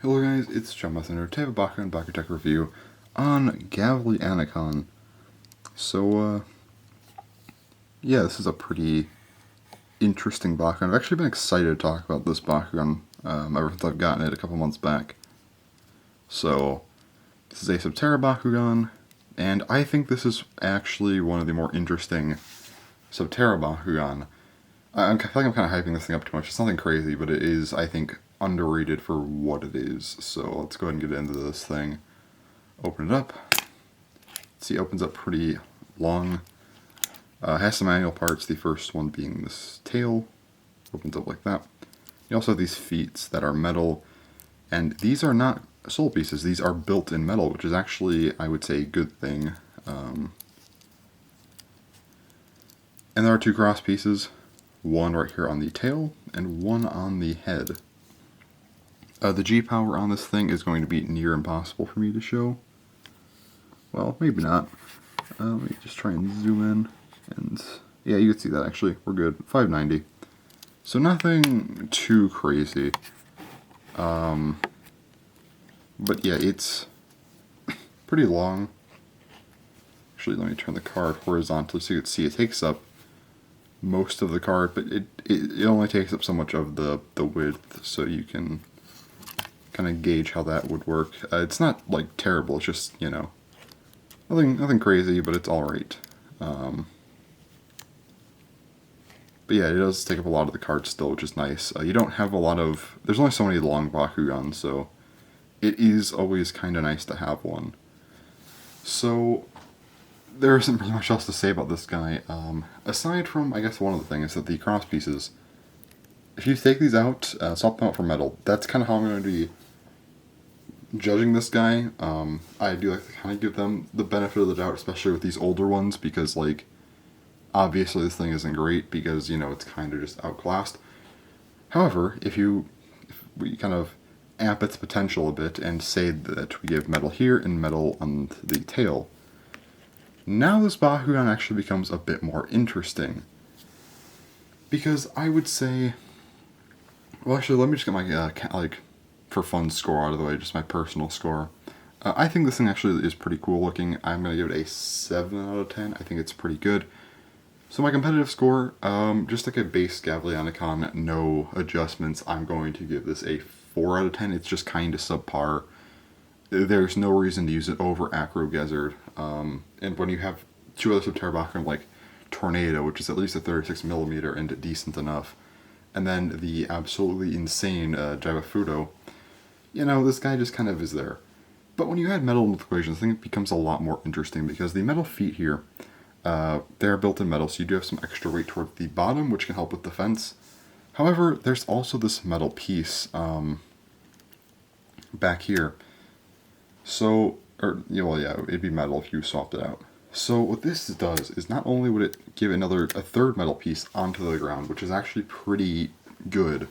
Hello guys, it's John Messenger. Today I have a Bakugan BakuTech review on Gavli Anacon. So, yeah, this is a pretty interesting Bakugan. I've actually been excited to talk about this Bakugan ever since I've gotten it a couple months back. So, this is a Subterra Bakugan, and I think this is actually one of the more interesting Subterra Bakugan. I feel like I'm kind of hyping this thing up too much. It's nothing crazy, but it is, I think, underrated for what it is. So let's go ahead and get into this thing. Open it up. See, it opens up pretty long. Has some manual parts, the first one being this tail. Opens up like that. You also have these feet that are metal, and these are not soul pieces. These are built in metal, which is actually, I would say, a good thing. And there are two cross pieces. One right here on the tail, and one on the head. The G-power on this thing is going to be near impossible for me to show. Well, maybe not. Let me just try and zoom in. And yeah, you can see that actually. We're good. 590. So nothing too crazy. But yeah, it's pretty long. Actually, let me turn the card horizontally so you can see it takes up most of the card, but it only takes up so much of the width, so you can kind of gauge how that would work. It's not like terrible, it's just, you know, nothing crazy, but it's alright. But yeah, it does take up a lot of the cards still, which is nice. You don't have a lot of, there's only so many long Bakugans, so it is always kind of nice to have one. So there isn't really much else to say about this guy, aside from, I guess, one of the things that the cross pieces, if you take these out, swap them out for metal, that's kind of how I'm going to be judging this guy. I do like to kind of give them the benefit of the doubt, especially with these older ones, because, like, obviously this thing isn't great because, you know, it's kind of just outclassed. However, if we kind of amp its potential a bit and say that we give metal here and metal on the tail, now this Bakugan actually becomes a bit more interesting. Because I would say, well, actually, let me just get my, like, for fun score out of the way, just my personal score. I think this thing actually is pretty cool looking. I'm going to give it a 7 out of 10. I think it's pretty good. So my competitive score, just like a base Gavli Anacon, no adjustments, I'm going to give this a 4 out of 10. It's just kind of subpar. There's no reason to use it over Acro Gizzard. And when you have two other Subterra Bakugan like Tornado, which is at least a 36mm and decent enough, and then the absolutely insane Jaiba, you know, this guy just kind of is there. But when you add metal into the equation, I think it becomes a lot more interesting because the metal feet here, they're built in metal, so you do have some extra weight towards the bottom, which can help with defense. However, there's also this metal piece back here. So, or, you know, well, yeah, it'd be metal if you swapped it out. So what this does is not only would it give a third metal piece onto the ground, which is actually pretty good,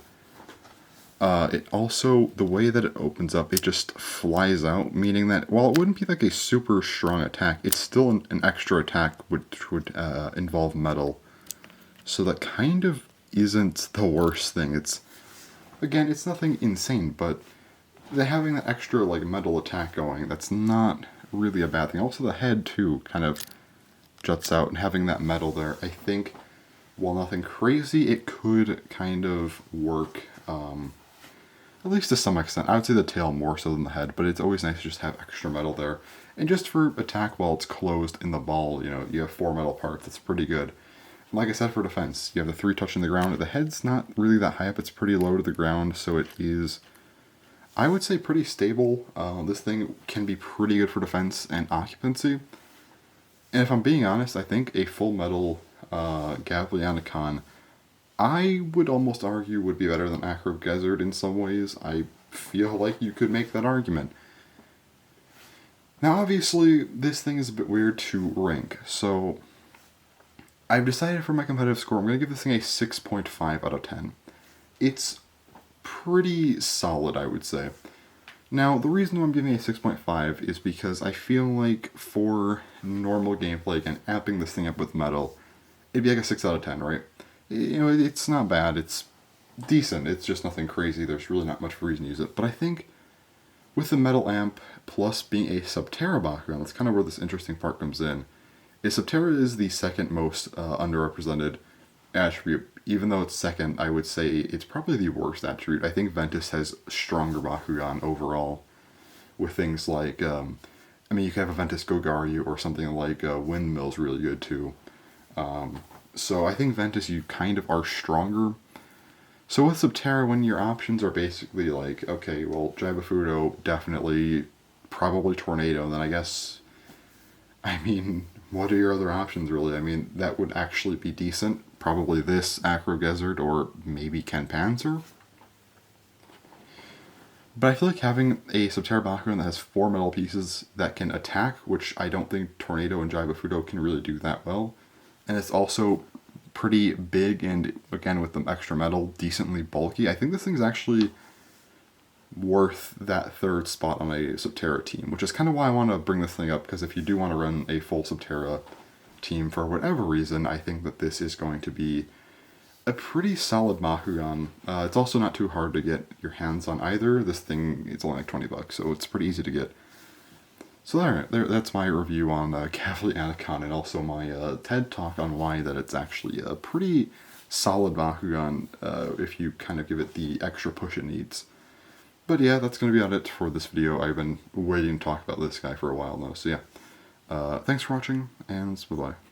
it also, the way that it opens up, it just flies out, meaning that while it wouldn't be like a super strong attack, it's still an extra attack which would involve metal. So that kind of isn't the worst thing. It's, again, it's nothing insane, but having that extra, like, metal attack going, that's not really a bad thing. Also, the head, too, kind of juts out, and having that metal there, I think, while nothing crazy, it could kind of work, at least to some extent. I would say the tail more so than the head, but it's always nice to just have extra metal there. And just for attack while it's closed in the ball, you know, you have 4 metal parts, that's pretty good. Like I said, for defense, you have the 3 touching the ground. The head's not really that high up, it's pretty low to the ground, so it is, I would say, pretty stable. This thing can be pretty good for defense and occupancy. And if I'm being honest, I think a full metal Gavli Anacon, I would almost argue would be better than Acro Gizzard in some ways. I feel like you could make that argument. Now, obviously, this thing is a bit weird to rank, so I've decided for my competitive score, I'm going to give this thing a 6.5 out of 10. It's pretty solid, I would say. Now, the reason why I'm giving it a 6.5 is because I feel like for normal gameplay, again, amping this thing up with metal, it'd be like a 6 out of 10, right? You know, it's not bad, it's decent, it's just nothing crazy, there's really not much reason to use it. But I think with the metal amp plus being a Subterra Bakugan, that's kind of where this interesting part comes in. Subterra is the second most underrepresented attribute. Even though it's second, I would say it's probably the worst attribute. I think Ventus has stronger Bakugan overall with things like, I mean, you could have a Ventus Gogaryu or something like Windmill's really good too. So I think Ventus, you kind of are stronger. So with Subterra, when your options are basically like, okay, well, Jaibafudo, definitely, probably Tornado, then I guess, I mean, what are your other options really? I mean, that would actually be decent. Probably this, Acro Gizzard, or maybe Ken Panzer. But I feel like having a Subterra Bakugan that has 4 metal pieces that can attack, which I don't think Tornado and Jaibafudo can really do that well. And it's also pretty big and, again, with the extra metal, decently bulky. I think this thing's actually worth that third spot on a Subterra team, which is kind of why I want to bring this thing up, because if you do want to run a full Subterra team for whatever reason, I think that this is going to be a pretty solid Bakugan. It's also not too hard to get your hands on either. This thing, it's only like $20, so it's pretty easy to get. So that's my review on Gavli Anacon, and also my TED Talk on why that it's actually a pretty solid Bakugan if you kind of give it the extra push it needs. But yeah, that's going to be about it for this video. I've been waiting to talk about this guy for a while now, so yeah. Thanks for watching, and bye-bye.